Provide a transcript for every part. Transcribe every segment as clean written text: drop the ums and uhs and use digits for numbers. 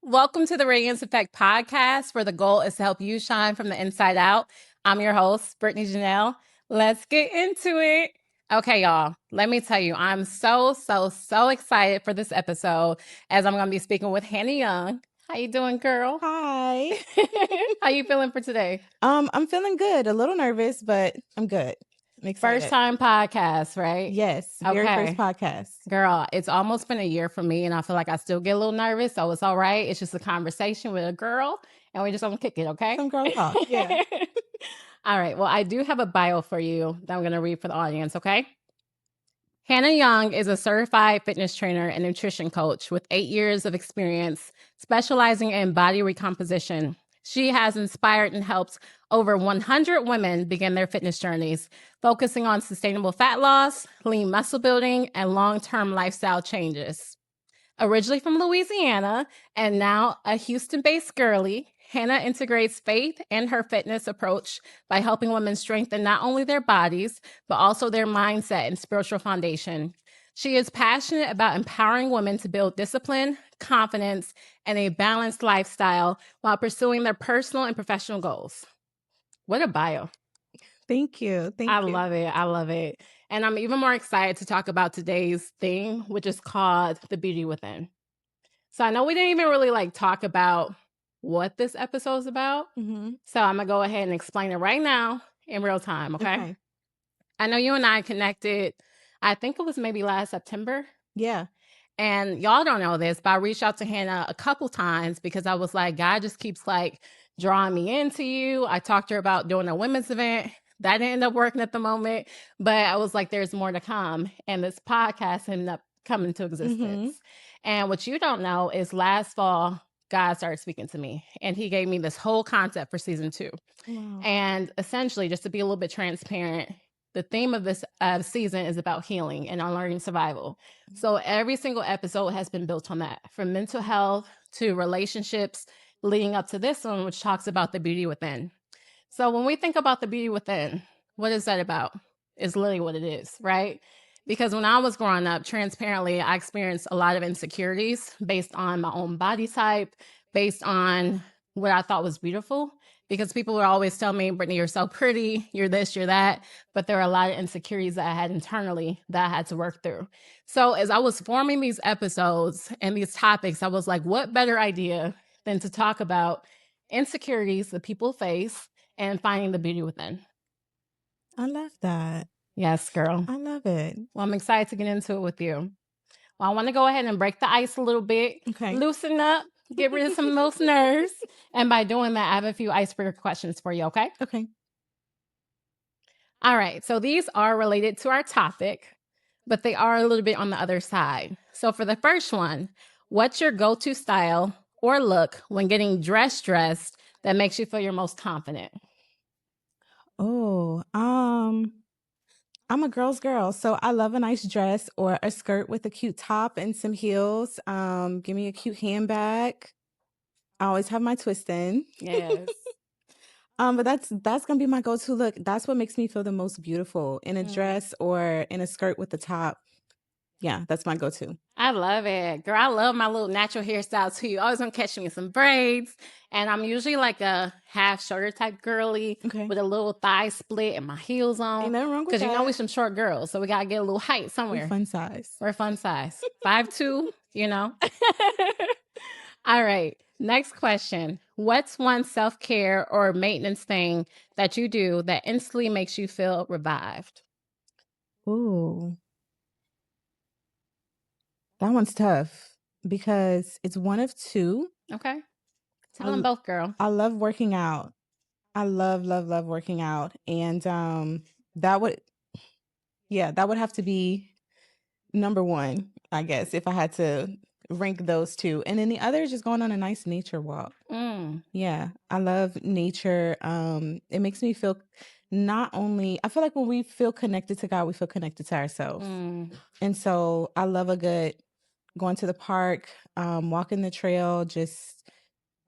Welcome to the Radiance Effect podcast, where the goal is to help you shine from the inside out. I'm your host, Brittany Janelle. Let's get into it. Okay, y'all, let me tell you, I'm so excited for this episode as I'm going to be speaking with Hannah Young. How you doing, girl? Hi. How you feeling for today? I'm feeling good. A little nervous, but I'm good. I'm excited. First time podcast, right? Yes. Very first podcast. Girl, it's almost been a year for me, and I feel like I still get a little nervous, so it's all right. It's just a conversation with a girl, and we just gonna kick it, okay? Some girl talk. Yeah. All right. Well, I do have a bio for you that I'm gonna read for the audience, okay? Hannah Young is a certified fitness trainer and nutrition coach with 8 years of experience specializing in body recomposition. She has inspired and helped over 100 women begin their fitness journeys, focusing on sustainable fat loss, lean muscle building, and long-term lifestyle changes. Originally from Louisiana and now a Houston-based girly, Hannah integrates faith and her fitness approach by helping women strengthen not only their bodies, but also their mindset and spiritual foundation. She is passionate about empowering women to build discipline, confidence, and a balanced lifestyle while pursuing their personal and professional goals. What a bio. Thank you. I love it. I love it. And I'm even more excited to talk about today's theme, which is called The Beauty Within. So I know we didn't even really talk about what this episode is about. Mm-hmm. So I'm going to go ahead and explain it right now in real time, okay? I know you and I connected, I think it was maybe last September. Yeah. And y'all don't know this, but I reached out to Hannah a couple times because I was like, God just keeps drawing me into you. I talked to her about doing a women's event. That didn't end up working at the moment, but I was like, there's more to come. And this podcast ended up coming to existence. Mm-hmm. And what you don't know is last fall, God started speaking to me and he gave me this whole concept for season 2. Wow. And essentially, just to be a little bit transparent, the theme of this season is about healing and unlearning survival. So every single episode has been built on that, from mental health to relationships, leading up to this one, which talks about the beauty within. So when we think about the beauty within, what is that about? It's literally what it is, right? Because when I was growing up, transparently, I experienced a lot of insecurities based on my own body type, based on what I thought was beautiful. Because people would always tell me, Brittany, you're so pretty, you're this, you're that. But there are a lot of insecurities that I had internally that I had to work through. So as I was forming these episodes and these topics, I was like, what better idea than to talk about insecurities that people face and finding the beauty within. I love that. Yes, girl. I love it. Well, I'm excited to get into it with you. Well, I want to go ahead and break the ice a little bit. Okay. Loosen up, get rid of some of those nerves. And by doing that, I have a few icebreaker questions for you, okay? Okay. All right. So these are related to our topic, but they are a little bit on the other side. So for the first one, what's your go-to style or look when getting dressed that makes you feel your most confident? Oh, I'm a girl's girl, so I love a nice dress or a skirt with a cute top and some heels. Give me a cute handbag. I always have my twist in. Yes. But that's gonna be my go-to look. That's what makes me feel the most beautiful in a dress or in a skirt with the top. Yeah, that's my go-to. I love it. Girl, I love my little natural hairstyle too. You always gonna catch me in some braids. And I'm usually like a half shoulder type girly with a little thigh split and my heels on. Ain't nothing wrong with that. Because you know we some short girls, so we gotta get a little height somewhere. We're fun size. We're fun size. 5'2", you know. All right. Next question. What's one self-care or maintenance thing that you do that instantly makes you feel revived? Ooh. That one's tough because it's one of two. Okay. Tell them both, girl. I love working out. I love working out. And that would have to be number one, I guess, if I had to rank those two. And then the other is just going on a nice nature walk. Yeah, I love nature. It makes me feel I feel like when we feel connected to God, we feel connected to ourselves. And so I love a good going to the park, walking the trail, just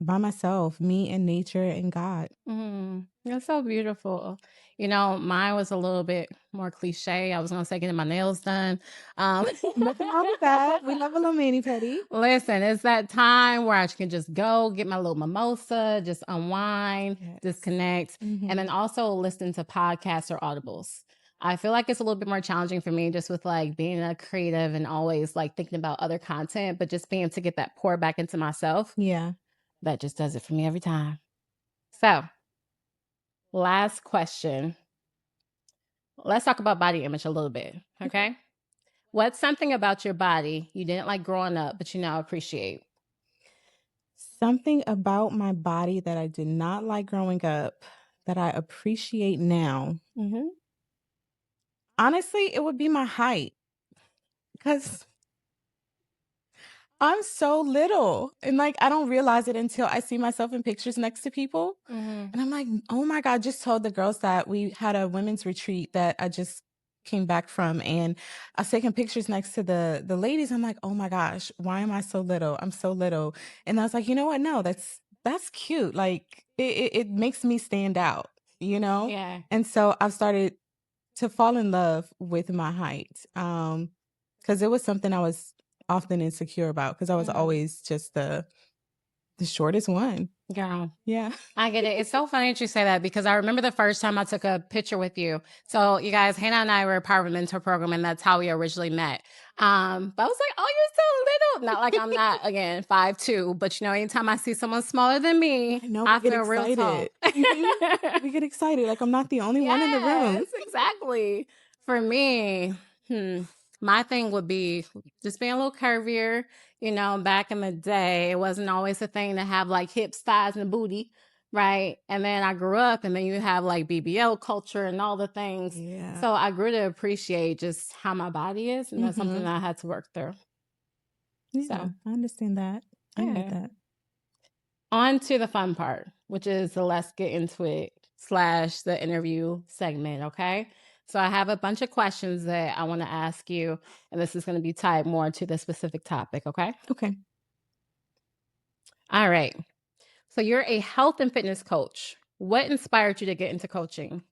by myself, me and nature and God. That's so beautiful. Mine was a little bit more cliche. I was gonna say getting my nails done. Nothing wrong with that. We love a little mani pedi. Listen, it's that time where I can just go get my little mimosa, just unwind, Yes. disconnect, and then also listen to podcasts or audibles. I feel like it's a little bit more challenging for me just with like being a creative and always like thinking about other content, but just being able to get that pour back into myself. Yeah. That just does it for me every time. So, last question. Let's talk about body image a little bit, okay? What's something about your body you didn't like growing up, but you now appreciate? Something about my body that I did not like growing up that I appreciate now. Honestly, it would be my height. Because I'm so little. And like, I don't realize it until I see myself in pictures next to people. And I'm like, oh my God, I just told the girls that we had a women's retreat that I just came back from. And I was taking pictures next to the ladies. I'm like, oh my gosh, why am I so little? I'm so little. And I was like, you know what? No, that's cute. Like it makes me stand out, Yeah. And so I've started to fall in love with my height. Because it was something I was often insecure about because I was always just the shortest one. Girl, Yeah. I get it. It's so funny that you say that because I remember the first time I took a picture with you. So you guys, Hannah and I were a part of a mentor program, and that's how we originally met. But I was like, oh, you're so little. Not like I'm not, again, 5'2", but anytime I see someone smaller than me, I feel real tall. We get excited. Like I'm not the only one in the room. Yes, exactly. For me, my thing would be just being a little curvier. Back in the day, it wasn't always a thing to have like hips, thighs, and a booty, right? And then I grew up, and then you have like BBL culture and all the things. Yeah. So I grew to appreciate just how my body is, and that's something that I had to work through. Yeah, so I understand that. I get that. On to the fun part, which is the let's get into it / the interview segment, okay? So I have a bunch of questions that I want to ask you, and this is going to be tied more to the specific topic, okay? Okay. All right. So you're a health and fitness coach. What inspired you to get into coaching?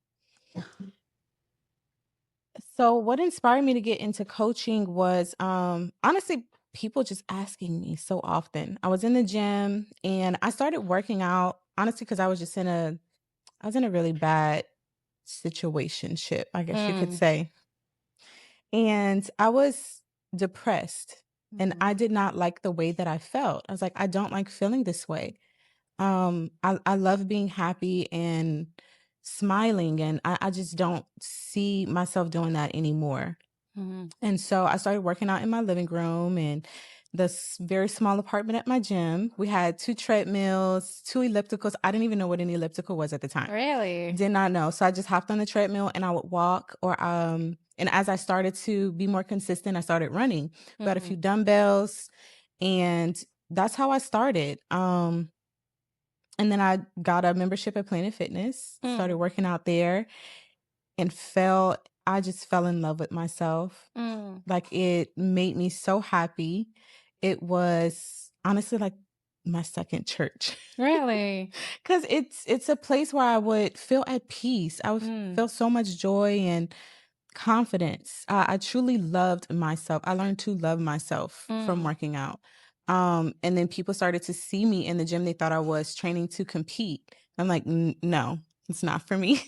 So what inspired me to get into coaching was honestly people just asking me so often. I was in the gym and I started working out honestly because I was in a really bad situationship, I guess you could say. And I was depressed and I did not like the way that I felt. I was like, I don't like feeling this way. I love being happy and smiling, and I just don't see myself doing that anymore. And so I started working out in my living room and this very small apartment at my gym. We had 2 treadmills, 2 ellipticals. I didn't even know what an elliptical was at the time. Really? Did not know. So I just hopped on the treadmill and I would walk and as I started to be more consistent, I started running. Got a few dumbbells and that's how I started. And then I got a membership at Planet Fitness, started working out there and I just fell in love with myself. Like it made me so happy. It was honestly like my second church. Really? Because it's a place where I would feel at peace. I would feel so much joy and confidence. I truly loved myself. I learned to love myself from working out. And then people started to see me in the gym. They thought I was training to compete. I'm like, no, it's not for me.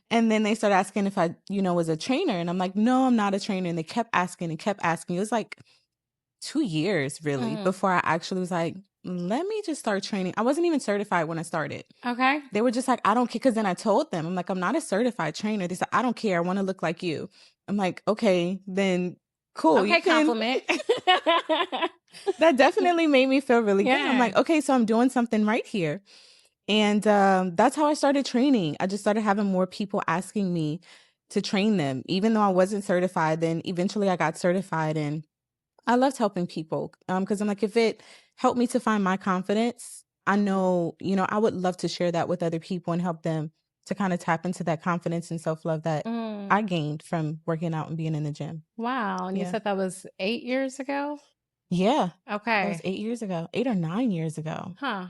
And then they started asking if I, was a trainer. And I'm like, no, I'm not a trainer. And they kept asking and kept asking. It was like 2 years really before I actually was like, let me just start training. I wasn't even certified when I started. Okay. They were just like, I don't care. Because then I told them, I'm like, I'm not a certified trainer. They said, I don't care. I want to look like you. I'm like, okay, then cool. Okay, compliment. That definitely made me feel really good. I'm Yeah. like, okay, so I'm doing something right here. And that's how I started training. I just started having more people asking me to train them, even though I wasn't certified. Then eventually I got certified and I loved helping people because I'm like, if it helped me to find my confidence, I know, I would love to share that with other people and help them to kind of tap into that confidence and self-love that I gained from working out and being in the gym. Wow. And you said that was 8 years ago? Yeah. Okay. That was 8 years ago, 8 or 9 years ago. Huh.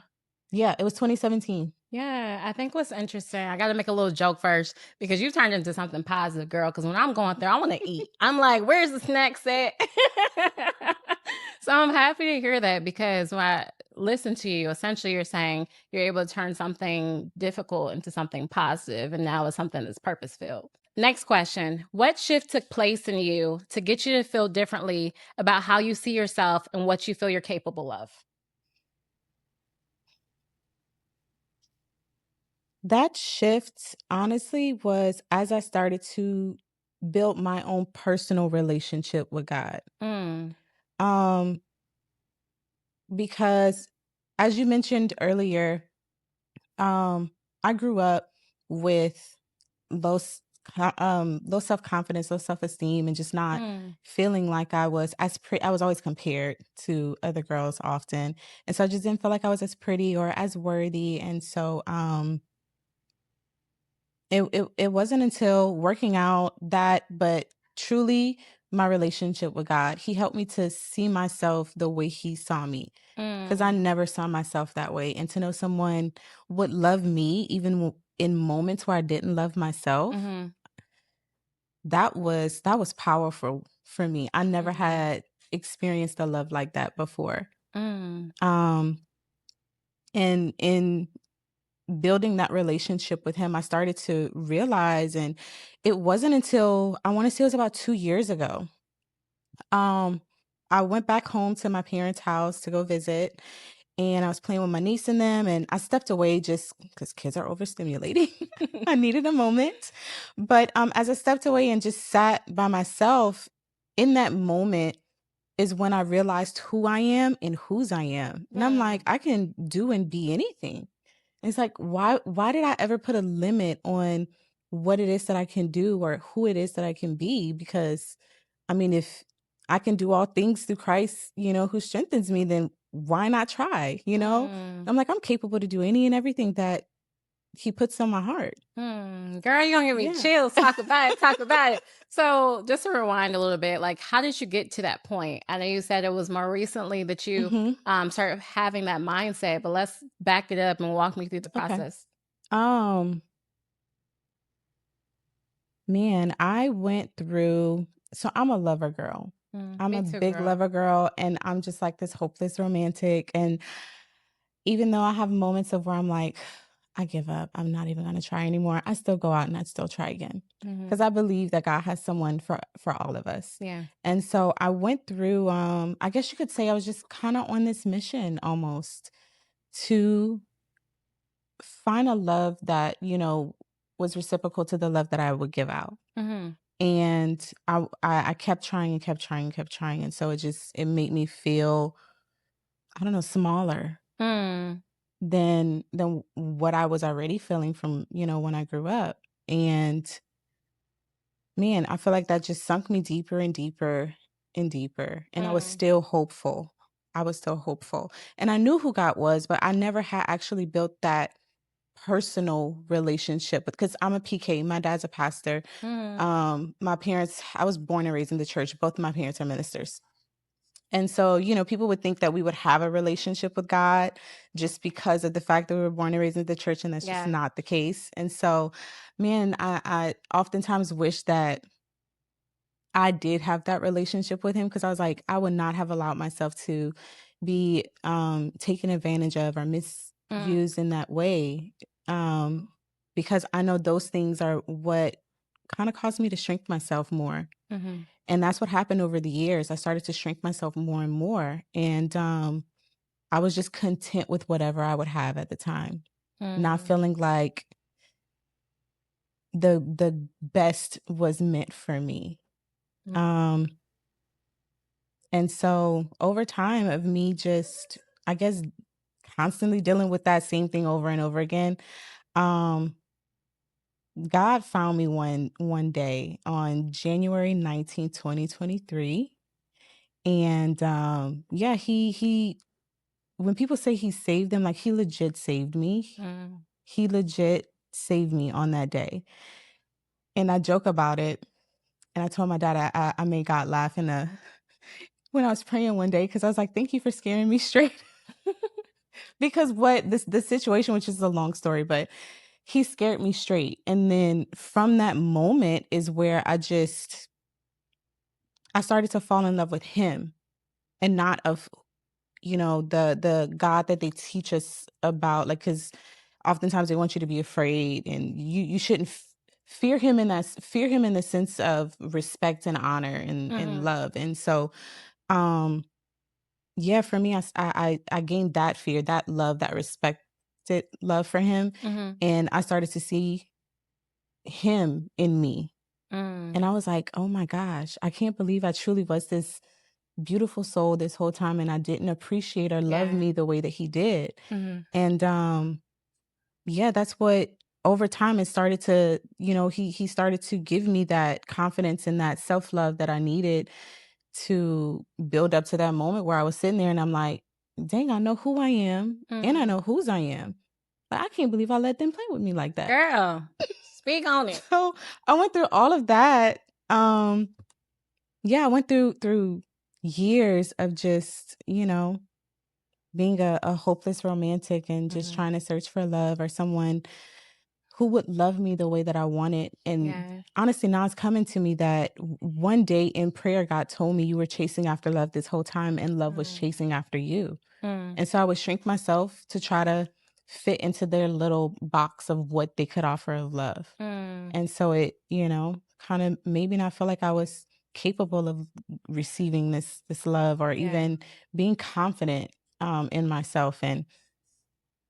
Yeah, it was 2017. Yeah, I think what's interesting, I got to make a little joke first because you turned into something positive, girl. Because when I'm going there, I want to eat. I'm like, where's the snacks at? So I'm happy to hear that because when I listen to you, essentially you're saying you're able to turn something difficult into something positive, and now it's something that's purpose filled. Next question. What shift took place in you to get you to feel differently about how you see yourself and what you feel you're capable of? That shift, honestly, was as I started to build my own personal relationship with God. Mm, Um, because as you mentioned earlier, I grew up with low low self-confidence, low self-esteem, and just not mm, feeling like I was always compared to other girls often. And so I just didn't feel like I was as pretty or as worthy. And so it wasn't until working out but truly my relationship with God, He helped me to see myself the way He saw me, because I mm, never saw myself that way. And to know someone would love me even in moments where I didn't love myself, mhm, that was powerful for me. I never mm, had experienced a love like that before. mm, Um, and in building that relationship with him, I started to realize, and it wasn't until I want to say it was about 2 years ago. Um, I went back home to my parents' house to go visit, and I was playing with my niece and them, and I stepped away just because kids are overstimulating. I needed a moment. But as I stepped away and just sat by myself, in that moment is when I realized who I am and whose I am. And I'm like, mm, I can do and be anything. It's like, why did I ever put a limit on what it is that I can do or who it is that I can be? Because I mean, if I can do all things through Christ, who strengthens me, then why not try? mm, I'm like, I'm capable to do any and everything that he puts on my heart. Girl, you're gonna give me Yeah. chills. Talk about it. Talk about it. So, just to rewind a little bit, like, how did you get to that point? I know you said it was more recently that you hmm started having that mindset, but let's back it up and walk me through the Okay. process. Um, Man, I went through so I'm a lover girl. I'm Me a too, big girl. lover girl, and I'm just like this hopeless romantic. And even though I have moments of where I'm like, I give up, I'm not even gonna try anymore, I still go out and I still try again. Hmm. Because I believe that God has someone for all of us. Yeah. And so I went through I guess you could say I was just kind of on this mission almost to find a love that, was reciprocal to the love that I would give out. Hmm. And I kept trying and kept trying and kept trying, and so it made me feel, I don't know, smaller Mm, than what I was already feeling from, when I grew up. And man, I feel like that just sunk me deeper and deeper and deeper, and I was mm, still hopeful. I was still hopeful. And I knew who God was, but I never had actually built that personal relationship because I'm a PK. My dad's a pastor. mm, My parents, I was born and raised in the church. Both of my parents are ministers. And so, people would think that we would have a relationship with God just because of the fact that we were born and raised in the church, and that's just yeah. not the case. And so, man, I oftentimes wish that I did have that relationship with him because I was like, I would not have allowed myself to be taken advantage of or Mm, misused in that way. Um, because I know those things are what kind of caused me to shrink myself more. hmm. And that's what happened over the years. I started to shrink myself more and more. And I was just content with whatever I would have at the time, not Mm, feeling like the best was meant for me. mm, Um, and so over time of me just, I guess, constantly dealing with that same thing over and over again, um, God found me one day on January 19th, 2023. And yeah, he when people say he saved them, like he legit saved me. mm. He legit saved me on that day. And I joke about it. And I told my dad I made God laugh when I was praying one day because I was like, thank you for scaring me straight. because what this the situation, which is a long story, but he scared me straight. And then from that moment is where I started to fall in love with him and not of, the God that they teach us about, like, because oftentimes they want you to be afraid, and you shouldn't fear him fear him in the sense of respect and honor and Mhm. love. And so, um, yeah, for me, I gained that fear, that love, that respected love for him, Mhm. and I started to see him in me. Mm. And I was like, "Oh my gosh, I can't believe I truly was this beautiful soul this whole time, and I didn't appreciate or love Yeah. me the way that he did." Mhm. And yeah, that's what over time it started to, he started to give me that confidence and that self-love that I needed to build up to that moment where I was sitting there and I'm like, "Dang, I know who I am and I Mhm. know whose I am. But I can't believe I let them play with me like that." Girl, speak on it. So I went through all of that. Yeah, I went through years of just, being a hopeless romantic and just Mhm. trying to search for love or someone who would love me the way that I wanted. And Yeah. honestly, now it's coming to me that one day in prayer, God told me, "You were chasing after love this whole time, and love was Mm. chasing after you." Mm. And so I would shrink myself to try to fit into their little box of what they could offer of love. Mm. And so it, kind of made me not feel like I was capable of receiving this love or Yeah. even being confident in myself. And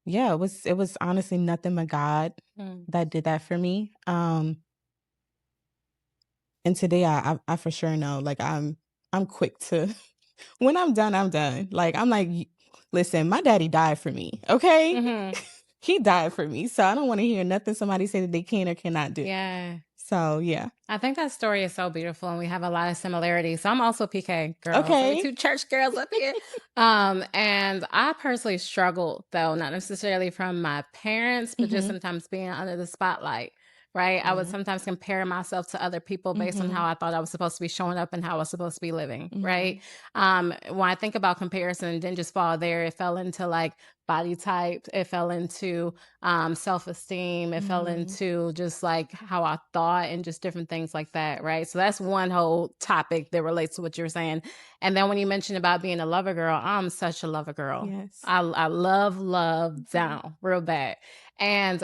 yeah, it was honestly nothing but God Mm. that did that for me. And today I for sure know, like, I'm quick to when I'm done, I'm done. Like, I'm like, Listen, my daddy died for me, okay? Mhm. He died for me. So I don't want to hear nothing somebody say that they can or cannot do." Yeah. So yeah. I think that story is so beautiful and we have a lot of similarities. So I'm also PK girl. So we Okay. two church girls up here. And I personally struggled though, not necessarily from my parents, but just Mhm. sometimes being under the spotlight. Right. I would Yeah. sometimes compare myself to other people based on how Mhm. I thought I was supposed to be showing up and how I was supposed to be living. Right. Mhm. When I think about comparison, it didn't just fall there. It fell into like body type. It fell into self-esteem. It fell Mhm. into just like how I thought and just different things like that, right? So that's one whole topic that relates to what you're saying. And then when you mentioned about being a lover girl, I'm such a lover girl. Yes. I love Mhm. down real bad. And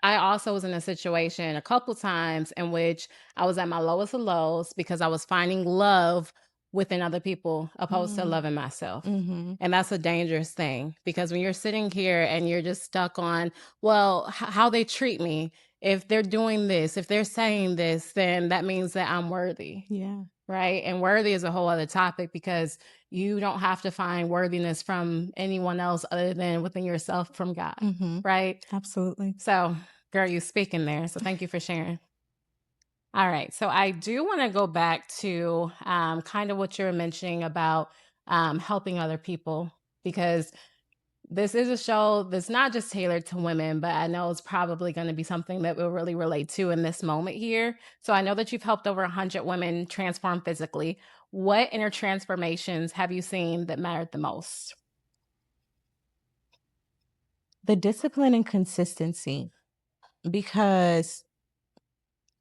I also was in a situation a couple times in which I was at my lowest of lows because I was finding love within other people opposed to Mm. loving myself. Mhm. And that's a dangerous thing because when you're sitting here and you're just stuck on, well, how they treat me, if they're doing this, if they're saying this, then that means that I'm worthy, Yeah. right? And worthy is a whole other topic because you don't have to find worthiness from anyone else other than within yourself from God, Mhm. right? Absolutely. So, girl, you speaking there. So, thank you for sharing. All right. So I do want to go back to kind of what you were mentioning about helping other people because this is a show that's not just tailored to women, but I know it's probably going to be something that we'll really relate to in this moment here. So I know that you've helped over 100 women transform physically. What inner transformations have you seen that mattered the most? The discipline and consistency, because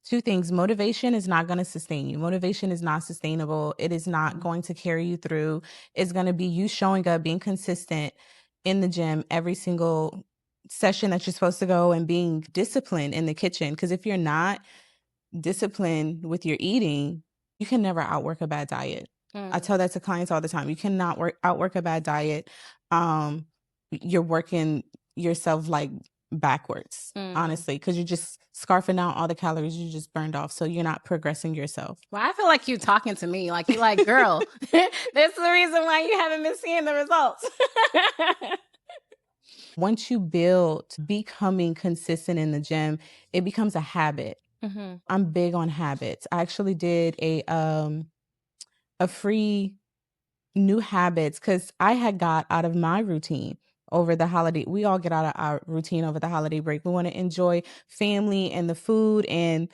two things: motivation is not going to sustain you. Motivation is not sustainable. It is not Mm. going to carry you through. It's going to be you showing up, being consistent in the gym every single session that you're supposed to go, and being disciplined in the kitchen. Because if you're not disciplined with your eating, you can never outwork a bad diet. I Mm. tell that to clients all the time. You cannot outwork a bad diet. Um, you're working yourself like backwards, Mm. honestly, because you're just scarfing out all the calories you just burned off. So you're not progressing yourself. Well, I feel like you talking to me, like you like, girl, that's the reason why you haven't been seeing the results. Once you build becoming consistent in the gym, it becomes a habit. Hmm. I'm big on habits. I actually did a free new habits because I had got out of my routine over the holiday. We all get out of our routine over the holiday break. We want to enjoy family and the food. And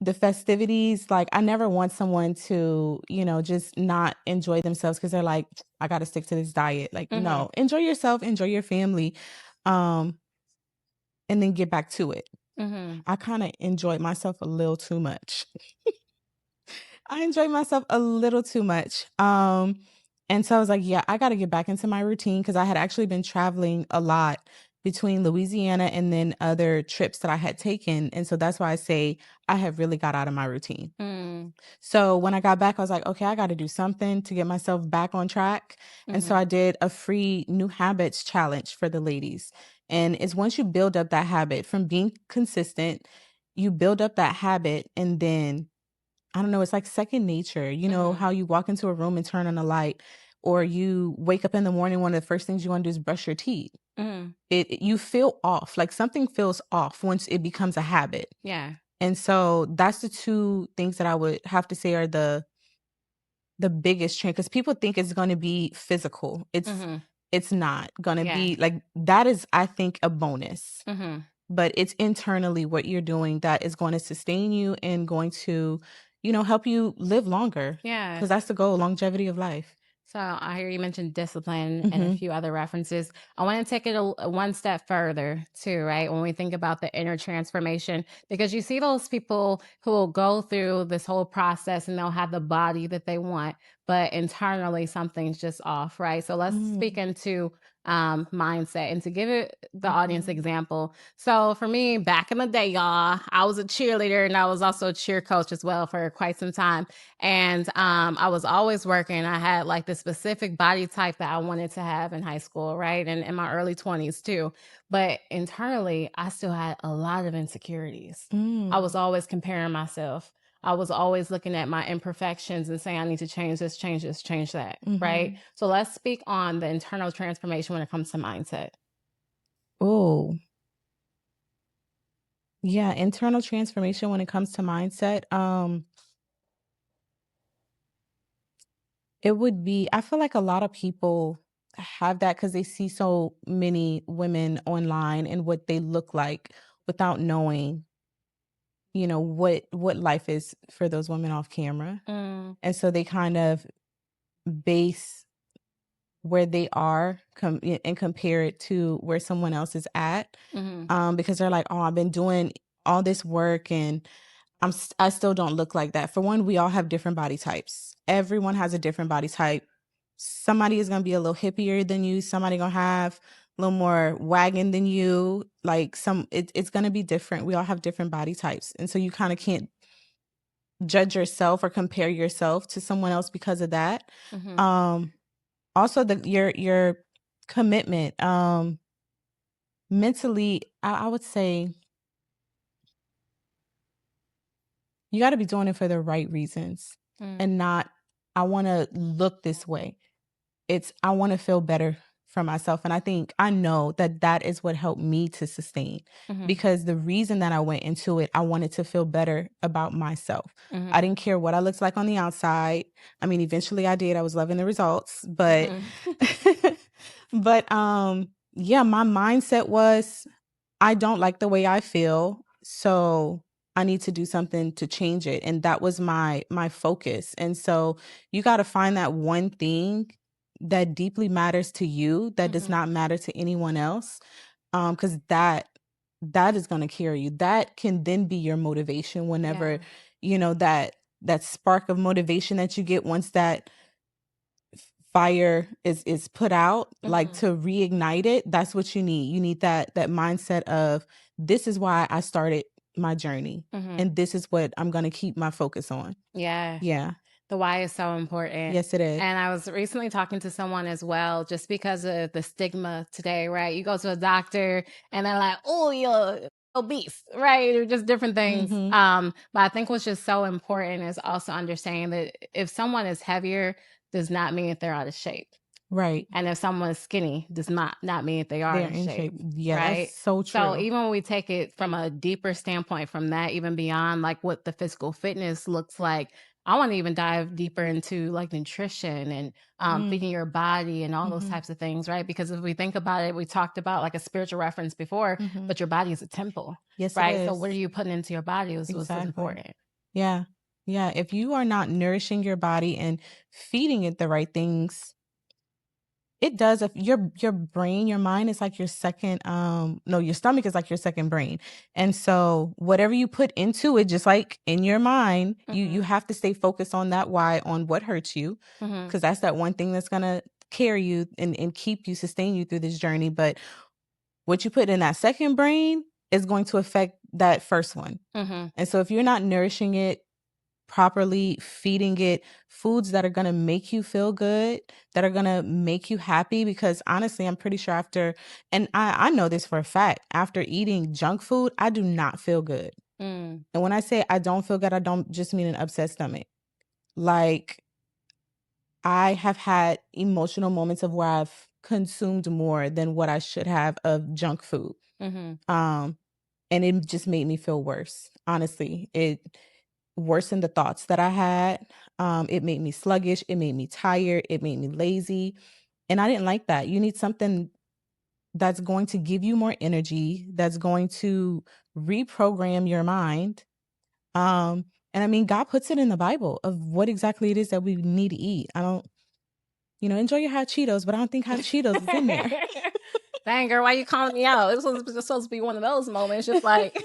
the festivities, like I never want someone to, just not enjoy themselves because they're like, I got to stick to this diet. Like, no, enjoy yourself, enjoy your family, and then get back to it. I kind of enjoyed myself a little too much. I enjoyed myself a little too much. And so I was like, yeah, I got to get back into my routine because I had actually been traveling a lot between Louisiana and then other trips that I had taken. And so that's why I say I have really got out of my routine. So when I got back, I was like, okay, I got to do something to get myself back on track. And so I did a free new habits challenge for the ladies. And it's once you build up that habit from being consistent, you build up that habit and then I don't know, it's like second nature. You know, how you walk into a room and turn on a light, or you wake up in the morning, one of the first things you want to do is brush your teeth. You feel off, like something feels off once it becomes a habit. Yeah. And so that's the two things that I would have to say are the biggest trend, because people think it's going to be physical. It's not going to be like that. Is, I think, a bonus. But it's internally what you're doing that is going to sustain you and going to, help you live longer. Yeah. Because that's the goal, longevity of life. So I hear you mentioned discipline and a few other references. I want to take it one step further too, right? When we think about the inner transformation, because you see those people who will go through this whole process and they'll have the body that they want, but internally something's just off, right? So let's speak into mindset and to give it the audience example. So for me, back in the day, y'all, I was a cheerleader and I was also a cheer coach as well for quite some time. And I was always working. I had like the specific body type that I wanted to have in high school, right? And in my early 20s too. But internally, I still had a lot of insecurities. I was always comparing myself. I was always looking at my imperfections and saying, I need to change this, change that, right? So let's speak on the internal transformation when it comes to mindset. Oh, yeah. Internal transformation when it comes to mindset. It would be, I feel like a lot of people have that because they see so many women online and what they look like without knowing, what life is for those women off camera. And so they kind of base where they are and compare it to where someone else is at, because they're like, oh, I've been doing all this work and I still don't look like that. For one, we all have different body types. Everyone has a different body type. Somebody is going to be a little hippier than you. Somebody going to have a little more wagon than you. Like it's going to be different. We all have different body types. And so you kind of can't judge yourself or compare yourself to someone else because of that. Also your commitment, mentally, I would say you got to be doing it for the right reasons and not, I want to look this way. It's, I want to feel better for myself. And I know that is what helped me to sustain, because the reason that I went into it, I wanted to feel better about myself. I didn't care what I looked like on the outside. I mean, eventually I did. I was loving the results, but, but, yeah, my mindset was, I don't like the way I feel. So I need to do something to change it. And that was my focus. And so you got to find that one thing that deeply matters to you, that does not matter to anyone else. Because that is going to carry you. That can then be your motivation whenever, that spark of motivation that you get once that fire is put out, like to reignite it. That's what you need. You need that mindset of, this is why I started my journey, and this is what I'm going to keep my focus on. Yeah. The why is so important. Yes, it is. And I was recently talking to someone as well, just because of the stigma today, right? You go to a doctor and they're like, oh, you're obese, right? Or just different things. But I think what's just so important is also understanding that if someone is heavier, does not mean that they're out of shape. Right. And if someone is skinny, does not mean that they are in shape. Yeah, right? That's so true. So even when we take it from a deeper standpoint from that, even beyond like what the physical fitness looks like, I want to even dive deeper into like nutrition and feeding your body and all those types of things, right? Because if we think about it, we talked about like a spiritual reference before, but your body is a temple. Yes, right? it is. So what are you putting into your body is what's important. Yeah. Yeah. If you are not nourishing your body and feeding it the right things, it does. If your brain, your mind is like your second, no, your stomach is like your second brain. And so whatever you put into it, just like in your mind, you have to stay focused on that why, on what hurts you, Mm-hmm. because that's that one thing that's gonna carry you and keep you, sustain you through this journey. But what you put in that second brain is going to affect that first one. Mm-hmm. And so if you're not nourishing it properly, feeding it foods that are going to make you feel good, that are going to make you happy, because honestly, I'm pretty sure after, and I know this for a fact, after eating junk food, I do not feel good. Mm. And when I say I don't feel good, I don't just mean an upset stomach. Like, I have had emotional moments of where I've consumed more than what I should have of junk food. Mm-hmm. And it just made me feel worse. Honestly, it worsened the thoughts that I had. It made me sluggish. It made me tired. It made me lazy. And I didn't like that. You need something that's going to give you more energy, that's going to reprogram your mind. And I mean, God puts it in the Bible of what exactly it is that we need to eat. I don't, enjoy your hot Cheetos, but I don't think hot Cheetos is in there. Dang, girl, why you calling me out? It was supposed to be one of those moments, just like.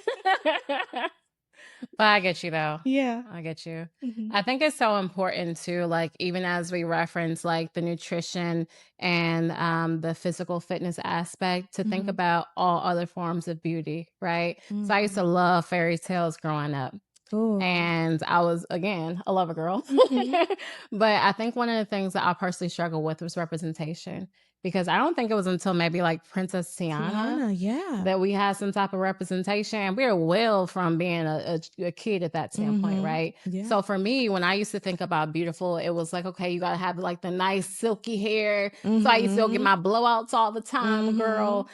But I get you though. Yeah. I get you. Mhm. I think it's so important too, like even as we reference like the nutrition and the physical fitness aspect, to think Mhm. about all other forms of beauty, right? So I used to Mhm. love fairy tales growing up. Ooh. And I was, again, a lover girl. Mhm. But I think one of the things that I personally struggle with was representation, because I don't think it was until maybe like Princess Tiana Tiana, yeah. that we had some type of representation. We were well from being a kid at that standpoint, Mhm. right? Yeah. So for me, when I used to think about beautiful, it was like, okay, you got to have like the nice silky hair. So I used to go get Mhm. my blowouts all the time, Mhm. girl.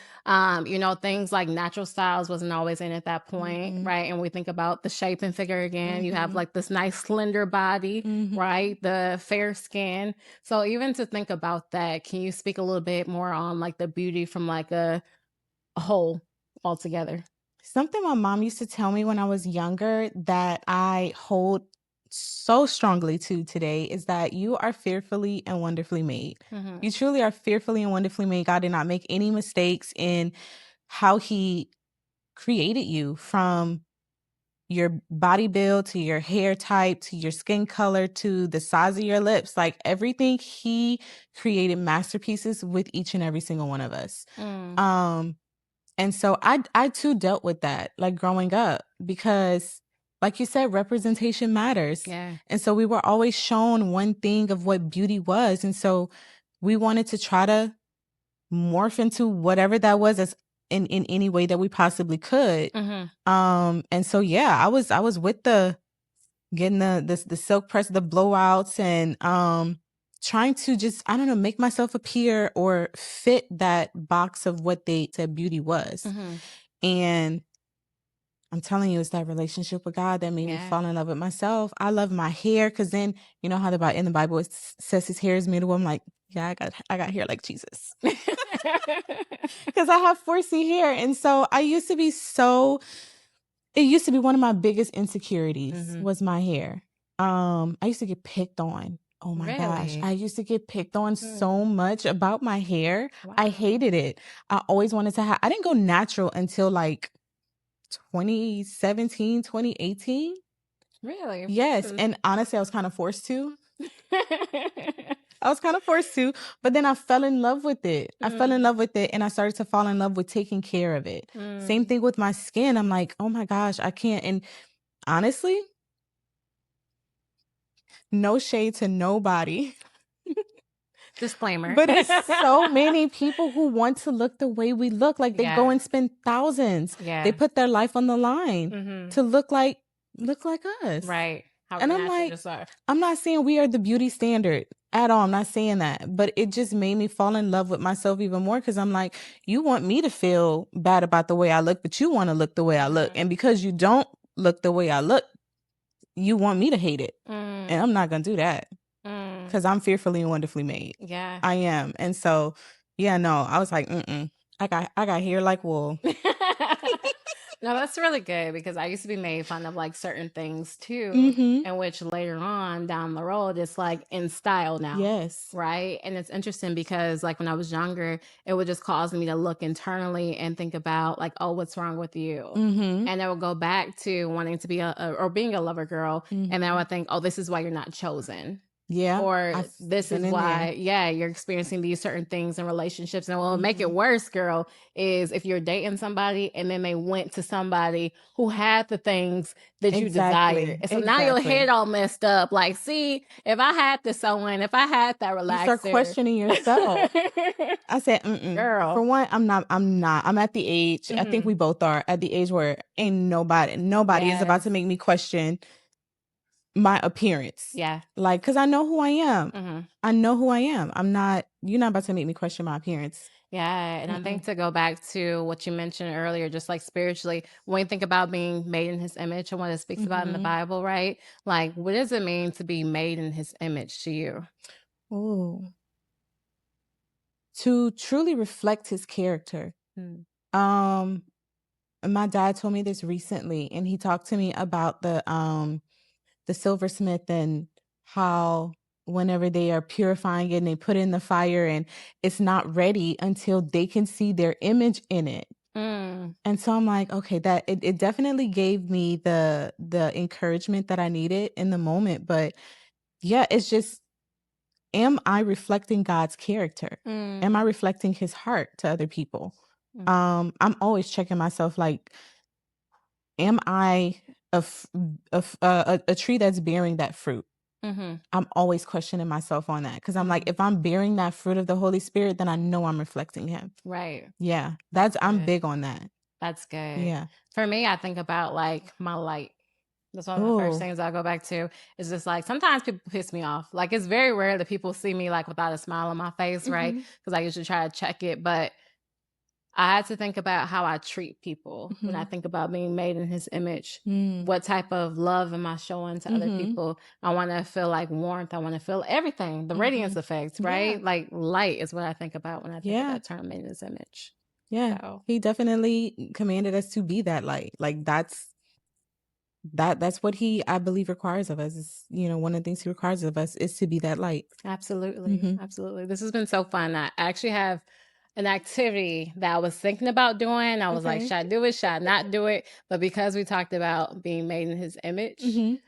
Things like natural styles wasn't always in at that point, Mhm. right? And we think about the shape and figure again. You have Mhm. like this nice slender body, Mhm. right? The fair skin. So even to think about that, can you speak a little bit more on like the beauty from like a whole altogether? Something my mom used to tell me when I was younger that I hold so strongly to today is that you are fearfully and wonderfully made. Mm-hmm. You truly are fearfully and wonderfully made. God did not make any mistakes in how he created you, from your body build to your hair type to your skin color to the size of your lips. Like, everything, he created masterpieces with each and every single one of us. Mm. And so I too dealt with that, like, growing up, because like you said, representation matters. Yeah. And so we were always shown one thing of what beauty was. And so we wanted to try to morph into whatever that was, as in any way that we possibly could. Mm-hmm. And so yeah, I was with the getting the silk press, the blowouts, and trying to just, I don't know, make myself appear or fit that box of what they said beauty was. Mm-hmm. And I'm telling you, it's that relationship with God that made me Yeah. fall in love with myself. I love my hair, because then you know how in the Bible it says his hair is mutable. I'm like, yeah, I got hair like Jesus, because I have 4C hair, and so I used to be so. It used to be one of my biggest insecurities, Mhm. was my hair. I used to get picked on. Oh my gosh. Really? I used to get picked on Hmm. so much about my hair. I Wow. hated it. I always wanted to I didn't go natural until like 2017, 2018. Really? Yes. And honestly, I was kind of forced to. I was kind of forced to, but then I fell in love with it. I fell in love with it, and I started to fall in love with taking care of it. Same thing with my skin. I'm like, oh my gosh, I can't. And honestly, no shade to nobody, Disclaimer. but it's so many people who want to look the way we look. Like, they go Yeah. and spend thousands. Yeah. They put their life on the line Mm-hmm. to look like us. Right. How And we I'm naturally like, just are. I'm not saying we are the beauty standard at all. I'm not saying that, but it just made me fall in love with myself even more, because I'm like, you want me to feel bad about the way I look, but you want to look the way I look. And because you don't look the way I look, you want me to hate it. And I'm not going to do that, because I'm fearfully and wonderfully made. Yeah. I am. And so, yeah, no, I was like, I got hair like wool. No, that's really good because I used to be made fun of like certain things too, Mm-hmm. in which later on down the road it's like in style now. Yes. Right. And it's interesting because like when I was younger, it would just cause me to look internally and think about like, oh, what's wrong with you? Mm-hmm. And I would go back to wanting to be or being a lover girl. And then I Mm-hmm. would think, oh, this is why you're not chosen. Yeah. Or I've this is been in there. why, yeah, you're experiencing these certain things in relationships. And what will make it Mhm. worse, girl, is if you're dating somebody and then they went to somebody who had the things that you Exactly. desired. And so now your Exactly. head all messed up. Like, see, if I had this someone, if I had that You start relaxer. questioning yourself. I said, Girl. For one, I'm not. I'm at the age, I think Mhm. we both are at the age where ain't nobody is about to Yes. make me question my appearance. Yeah. Like, cause I know who I am. Mhm. I know who I am. You're not about to make me question my appearance. Yeah, and I think to go back to what you mentioned earlier, just like spiritually, when you think about being made in his image and what it speaks about in the Mhm. Bible, right? Like, what does it mean to be made in his image to you? Ooh. To truly reflect his character. Mm. My dad told me this recently, and he talked to me about the silversmith and how whenever they are purifying it and they put it in the fire and it's not ready until they can see their image in it. Mm. And so I'm like, okay, that it definitely gave me the encouragement that I needed in the moment. But yeah, it's just, am I reflecting God's character? Am I reflecting his heart to other people? Mm. I'm always checking myself, like, am I a tree that's bearing that fruit? Mm-hmm. I'm always questioning myself on that because I'm like, Mhm. if I'm bearing that fruit of the Holy Spirit, then I know I'm reflecting him. Right. Yeah, I'm Good. big on that. That's good. Yeah. For me, I think about like my light. That's one of the first Oh, things I go back to. Is just like sometimes people piss me off. Like it's very rare that people see me like without a smile on my face, right? Mhm. Because I usually try to check it. But I had to think about how I treat people when I Mhm. think about being made in his image. Mm. What type of love am I showing to other Mhm. people? I want to feel like warmth. I want to feel everything, the radiance Mhm. effect, Yeah. right? Like light is what I think about when I think of Yeah. that term, made in his image. Yeah. So He definitely commanded us to be that light. Like that's what he, I believe, requires of us. Is, one of the things he requires of us is to be that light. absolutely. Mhm. Absolutely. This has been so fun. I actually have an activity that I was thinking about doing. I was like, Okay. should I do it? Should I not do it? But because we talked about being made in his image, Mhm.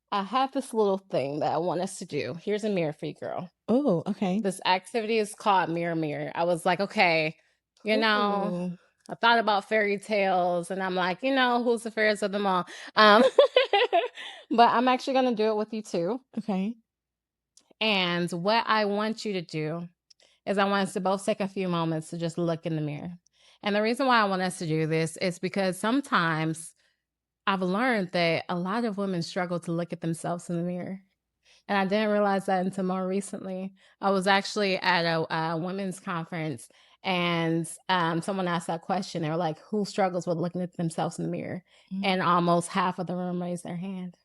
I have this little thing that I want us to do. Here's a mirror for you, girl. Oh, okay. This activity is called Mirror Mirror. I was like, okay, Ooh. I thought about fairy tales and I'm like, who's the fairest of them all? But I'm actually going to do it with you too. Okay. And what I want you to do is I want us to both take a few moments to just look in the mirror. And the reason why I want us to do this is because sometimes I've learned that a lot of women struggle to look at themselves in the mirror. And I didn't realize that until more recently. I was actually at a women's conference and someone asked that question. They were like, who struggles with looking at themselves in the mirror? And almost half of the room raised their hand.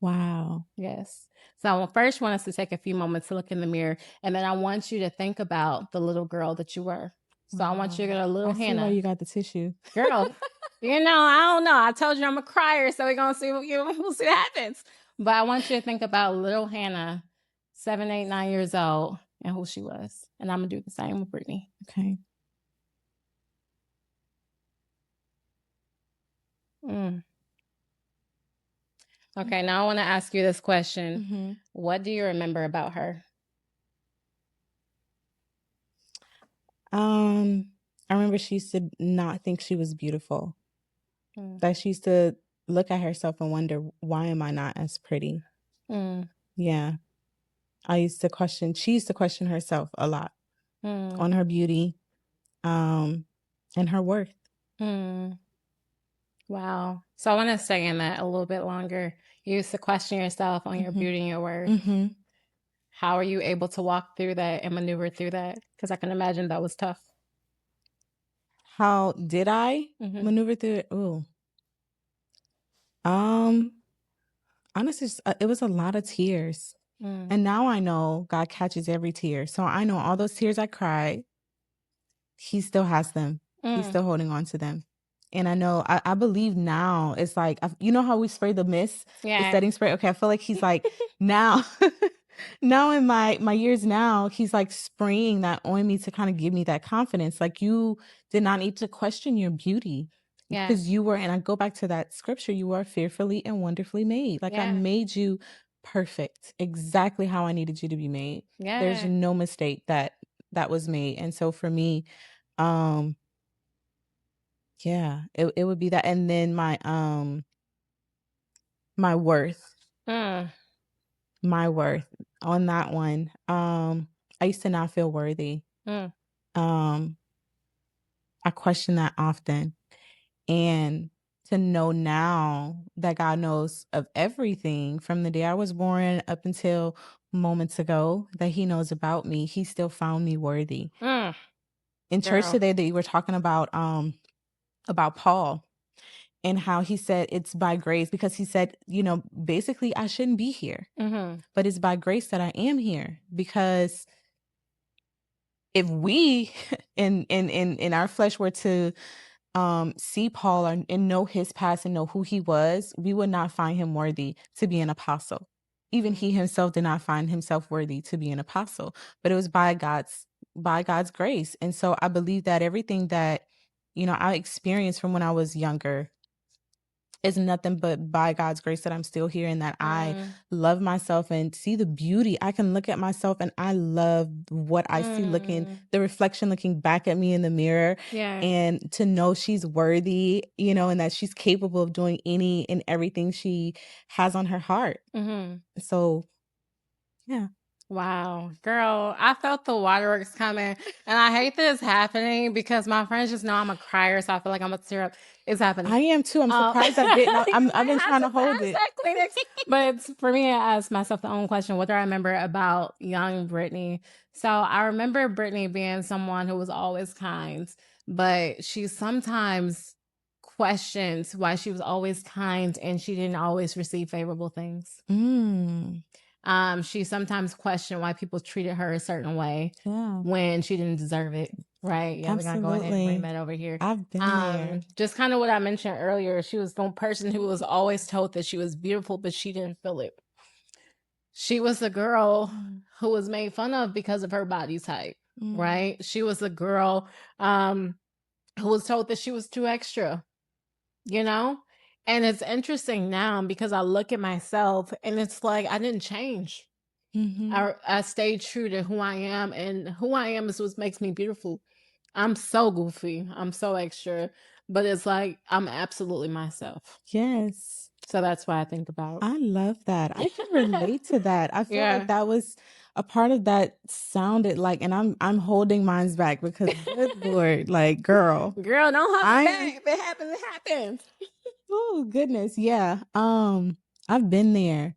Wow. Yes. So I first want us to take a few moments to look in the mirror. And then I want you to think about the little girl that you were. So I want you to get a little I see Hannah. why you got the tissue. Girl, I don't know. I told you I'm a crier, so we're going to see we'll see what happens. But I want you to think about little Hannah, 7, 8, 9 years old, and who she was. And I'm going to do the same with Brittany. Okay. Okay, now I want to ask you this question. Mm-hmm. What do you remember about her? I remember she used to not think she was beautiful. That she used to look at herself and wonder, why am I not as pretty? Yeah. She used to question herself a lot on her beauty, and her worth. Wow. So I want to stay in that a little bit longer. You used to question yourself on your beauty and your worth. Mm-hmm. How are you able to walk through that and maneuver through that? Because I can imagine that was tough. How did I maneuver through it? Ooh. Honestly, it was a lot of tears. And now I know God catches every tear. So I know all those tears I cried, he still has them. He's still holding on to them. And I know, I believe now it's like, you know how we spray the mist, the Yeah. setting spray? Okay, I feel like he's like now, now in my years now, he's like spraying that on me to kind of give me that confidence. Like, you did not need to question your beauty Yeah. because you were, and I go back to that scripture, you are fearfully and wonderfully made. Like, I Yeah. made you perfect, exactly how I needed you to be made. There's Yeah. no mistake that was made. And so for me, yeah, it would be that. And then my worth, Mm. my worth on that one. I used to not feel worthy. Mm. I question that often. And to know now that God knows of everything from the day I was born up until moments ago, that he knows about me, he still found me worthy. Mm. In church Girl. today that you were talking about Paul and how he said it's by grace, because he said, you know, basically I shouldn't be here, Mm-hmm. but it's by grace that I am here. Because if we in our flesh were to see Paul and know his past and know who he was, we would not find him worthy to be an apostle. Even he himself did not find himself worthy to be an apostle, but it was by God's grace. And so I believe that everything that, you know, I experienced from when I was younger is nothing but by God's grace that I'm still here, and that I love myself and see the beauty. I can look at myself and I love what I see, looking, the reflection looking back at me in the mirror. Yeah. And to know she's worthy, you know, and that she's capable of doing any and everything she has on her heart. Mm-hmm. So, yeah. Wow, girl, I felt the waterworks coming, and I hate this happening because my friends just know I'm a crier, so I feel like I'm a tear up. It's happening. I am too. I'm surprised I didn't. I've been trying to hold it. But for me, I asked myself the own question: what do I remember about young Brittany? So I remember Brittany being someone who was always kind, but she sometimes questions why she was always kind and she didn't always receive favorable things. She sometimes questioned why people treated her a certain way when she didn't deserve it. Right. Yeah, we're gonna go ahead and bring that over here. I've been there. Just kind of what I mentioned earlier. She was the person who was always told that she was beautiful, but she didn't feel it. She was the girl who was made fun of because of her body type. Right. She was the girl who was told that she was too extra, you know? And it's interesting now because I look at myself and it's like I didn't change. I stayed true to who I am, and who I am is what makes me beautiful. I'm so goofy. I'm so extra, but it's like I'm absolutely myself. Yes. So that's what I think about. I love that. I can relate to that. I feel like that was a part of that sounded like, and I'm holding mine's back because good Lord, like girl, don't hold it back. If it happens, it happens. Oh goodness, yeah. I've been there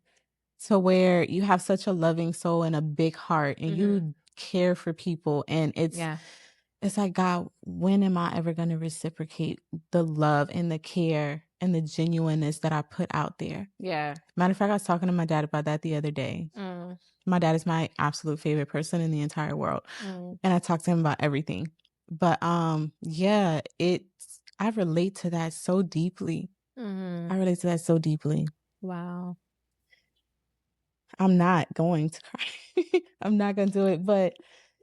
to where you have such a loving soul and a big heart, and you care for people, and it's like, God, when am I ever going to reciprocate the love and the care and the genuineness that I put out there? Yeah. Matter of fact, I was talking to my dad about that the other day. My dad is my absolute favorite person in the entire world. And I talked to him about everything. But yeah, I relate to that so deeply. I relate to that so deeply. Wow. I'm not going to cry. I'm not going to do it. But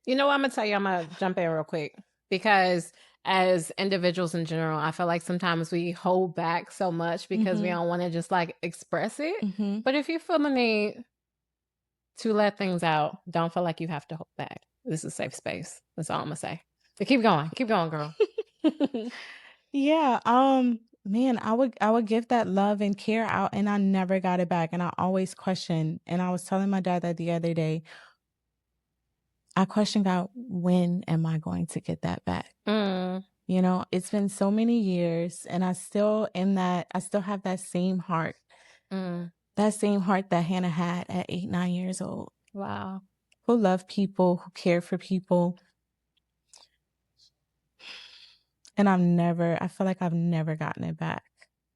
you know what? I'm going to tell you, I'm going to jump in real quick, because as individuals in general, I feel like sometimes we hold back so much because we don't want to just like express it. But if you feel the need to let things out, don't feel like you have to hold back. This is a safe space. That's all I'm going to say. But keep going, girl. Yeah. Man, I would give that love and care out, and I never got it back. And I always question. And I was telling my dad that the other day. I question God, when am I going to get that back? You know, it's been so many years, and I still have that same heart. That same heart that Hannah had at 8, 9 years old. Wow. Who loved people, who cared for people. And I feel like I've never gotten it back.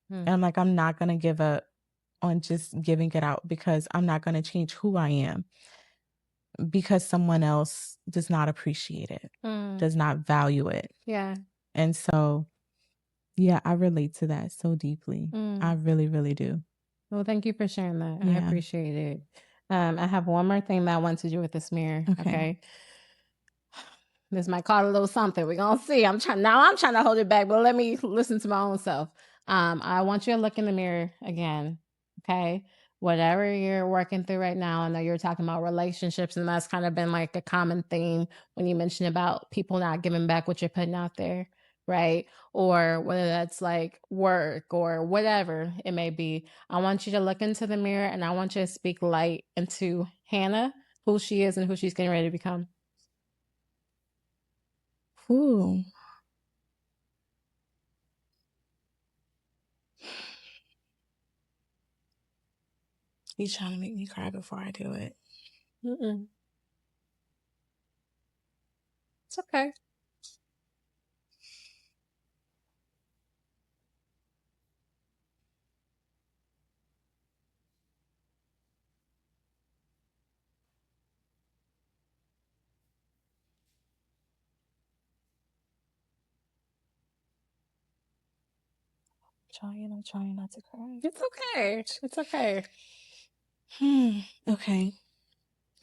And I'm like, I'm not going to give up on just giving it out, because I'm not going to change who I am because someone else does not appreciate it, does not value it. Yeah. And so, Yeah, I relate to that so deeply. I really, really do. Well, thank you for sharing that. I Yeah. appreciate it. I have one more thing that I want to do with this mirror. Okay. Okay. This might cause a little something. We're gonna see. I'm trying to hold it back, but let me listen to my own self. I want you to look in the mirror again. Okay. Whatever you're working through right now, I know you're talking about relationships, and that's kind of been like a common theme when you mention about people not giving back what you're putting out there, right? Or whether that's like work or whatever it may be. I want you to look into the mirror and I want you to speak light into Hannah, who she is and who she's getting ready to become. Ooh. You trying to make me cry before I do it? Mm-mm. It's okay. I'm trying not to cry. It's okay. It's okay. Okay.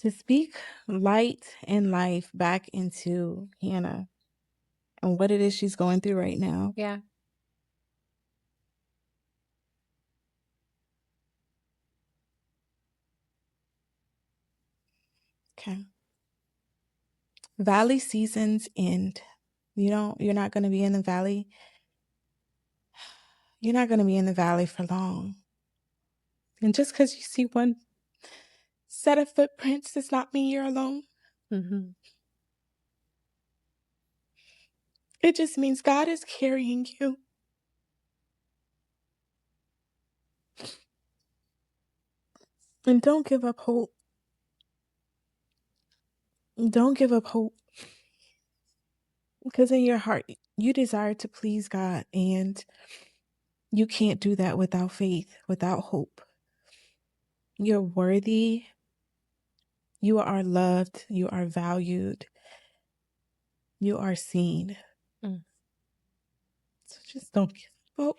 To speak light and life back into Hannah and what it is she's going through right now. Yeah. Okay. Valley seasons end. You're not going to be in the valley. You're not going to be in the valley for long. And just because you see one set of footprints does not mean you're alone. Mm-hmm. It just means God is carrying you. And don't give up hope. Don't give up hope. Because in your heart, you desire to please God, and you can't do that without faith, without hope. You're worthy. You are loved. You are valued. You are seen. Mm. So just don't give up hope.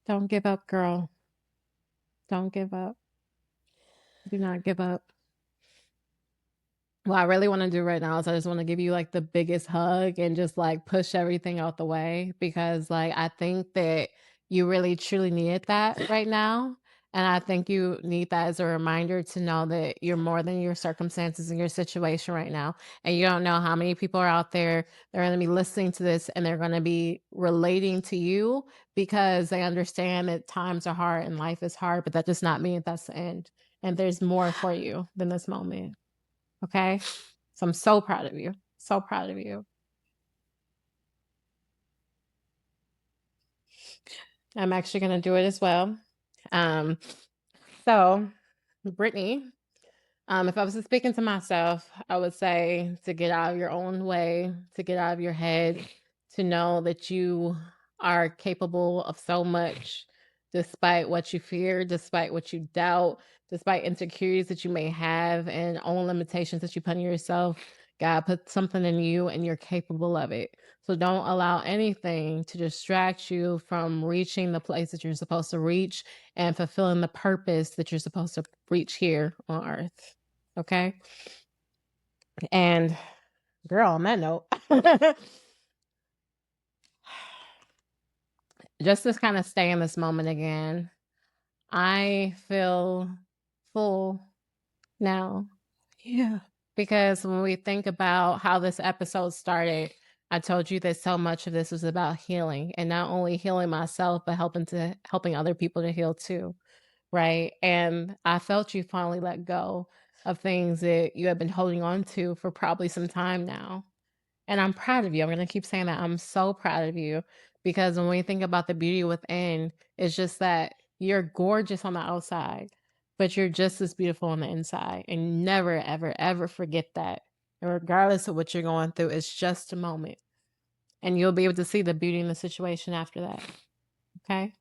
Don't give up, girl. Don't give up. Do not give up. What I really want to do right now is I just want to give you like the biggest hug and just like push everything out the way, because like I think that you really truly needed that right now. And I think you need that as a reminder to know that you're more than your circumstances and your situation right now. And you don't know how many people are out there that are going to be listening to this and they're going to be relating to you because they understand that times are hard and life is hard, but that does not mean that that's the end. And there's more for you than this moment. Okay. So I'm so proud of you. So proud of you. I'm actually going to do it as well. So, Brittany, if I was speaking to myself, I would say to get out of your own way, to get out of your head, to know that you are capable of so much despite what you fear, despite what you doubt, despite insecurities that you may have and own limitations that you put on yourself. God put something in you and you're capable of it. So don't allow anything to distract you from reaching the place that you're supposed to reach and fulfilling the purpose that you're supposed to reach here on earth. Okay. And girl, on that note, just to kind of stay in this moment again, I feel full now. Yeah. Because when we think about how this episode started, I told you that so much of this was about healing, and not only healing myself, but helping other people to heal too. Right. And I felt you finally let go of things that you have been holding on to for probably some time now. And I'm proud of you. I'm going to keep saying that. I'm so proud of you, because when we think about the beauty within, it's just that you're gorgeous on the outside, but you're just as beautiful on the inside. And never, ever, ever forget that. And regardless of what you're going through, it's just a moment. And you'll be able to see the beauty in the situation after that. Okay.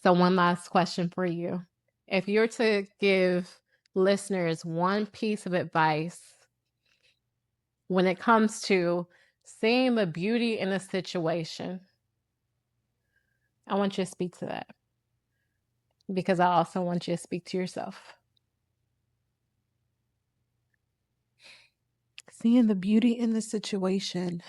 So, one last question for you. If you were to give listeners one piece of advice when it comes to seeing the beauty in a situation, I want you to speak to that because I also want you to speak to yourself. Seeing the beauty in the situation.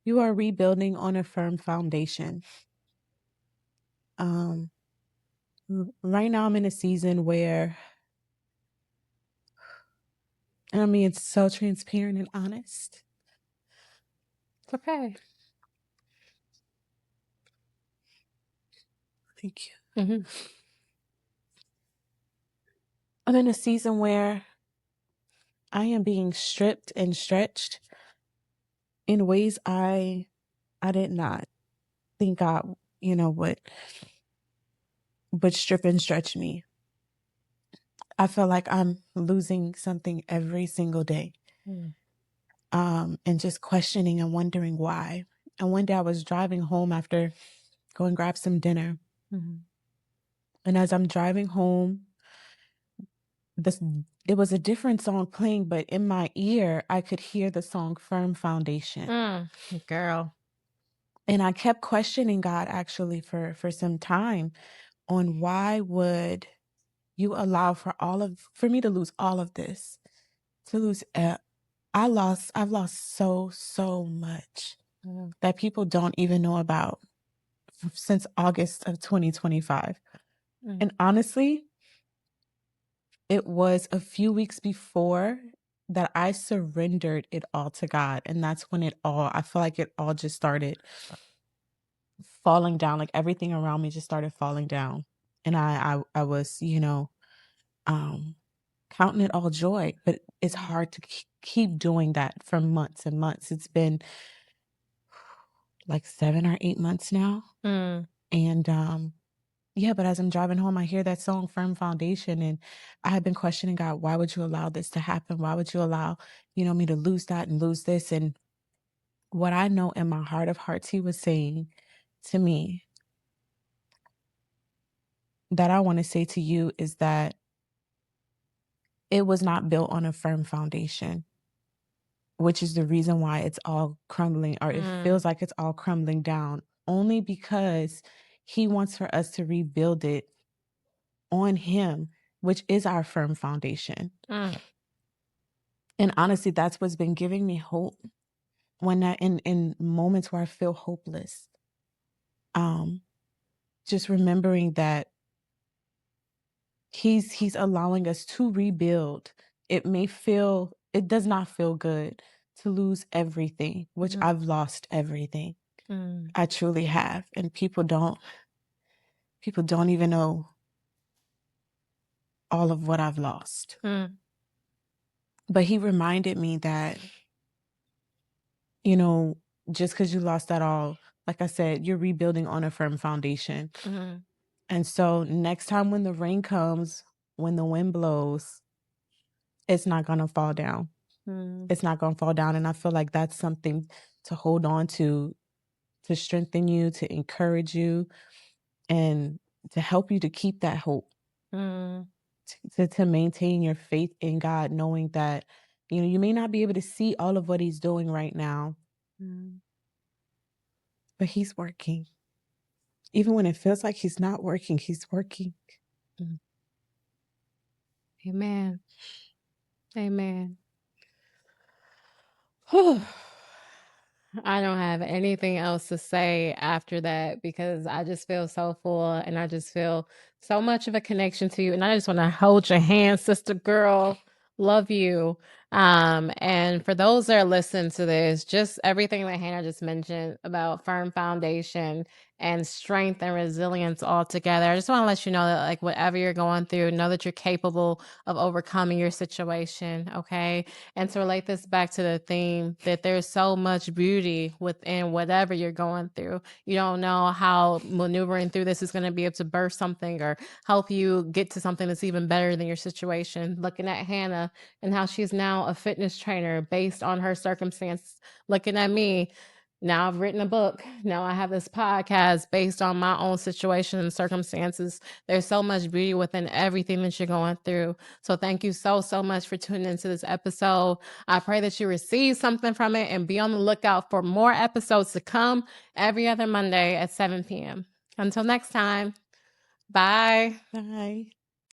You are rebuilding on a firm foundation. Right now I'm in a season where, and I mean, it's so transparent and honest. It's okay. Thank you. Mm-hmm. I'm in a season where I am being stripped and stretched in ways I did not think God, would strip and stretch me. I feel like I'm losing something every single day. And just questioning and wondering why. And one day I was driving home after going grab some dinner. And as I'm driving home, it was a different song playing, but in my ear, I could hear the song Firm Foundation. Girl. And I kept questioning God actually for some time on why would you allow for me to lose all of this, to lose, I've lost so much that people don't even know about since August of 2025. And honestly, it was a few weeks before that I surrendered it all to God. And that's when I feel like it all just started falling down. Like everything around me just started falling down. And I was, counting it all joy, but it's hard to keep doing that for months and months. It's been like 7 or 8 months now. And yeah, but as I'm driving home, I hear that song Firm Foundation, and I have been questioning God, why would you allow this to happen? Why would you allow, me to lose that and lose this? And what I know in my heart of hearts, he was saying to me that I want to say to you is that it was not built on a firm foundation, which is the reason why it's all crumbling, or it feels like it's all crumbling down, only because he wants for us to rebuild it on him, which is our firm foundation. And honestly, that's what's been giving me hope when in moments where I feel hopeless. Just remembering that he's allowing us to rebuild. It does not feel good to lose everything, which I've lost everything. I truly have. And people don't even know all of what I've lost. But he reminded me that, just because you lost that all, like I said, you're rebuilding on a firm foundation. And so next time when the rain comes, when the wind blows, it's not going to fall down. It's not going to fall down. And I feel like that's something to hold on to strengthen you, to encourage you, and to help you to keep that hope, to maintain your faith in God, knowing that, you may not be able to see all of what he's doing right now, but he's working. Even when it feels like he's not working, he's working. Amen. Amen. I don't have anything else to say after that because I just feel so full and I just feel so much of a connection to you. And I just want to hold your hand, sister girl. Love you. And for those that are listening to this, just everything that Hannah just mentioned about firm foundation and strength and resilience all together. I just want to let you know that, like, whatever you're going through, know that you're capable of overcoming your situation. Okay. And to relate this back to the theme that there's so much beauty within whatever you're going through. You don't know how maneuvering through this is going to be able to birth something or help you get to something that's even better than your situation. Looking at Hannah and how she's now now a fitness trainer based on her circumstance. Looking at me, now I've written a book. Now I have this podcast based on my own situation and circumstances. There's so much beauty within everything that you're going through. So thank you so, so much for tuning into this episode. I pray that you receive something from it and be on the lookout for more episodes to come every other Monday at 7 p.m. Until next time, bye. Bye.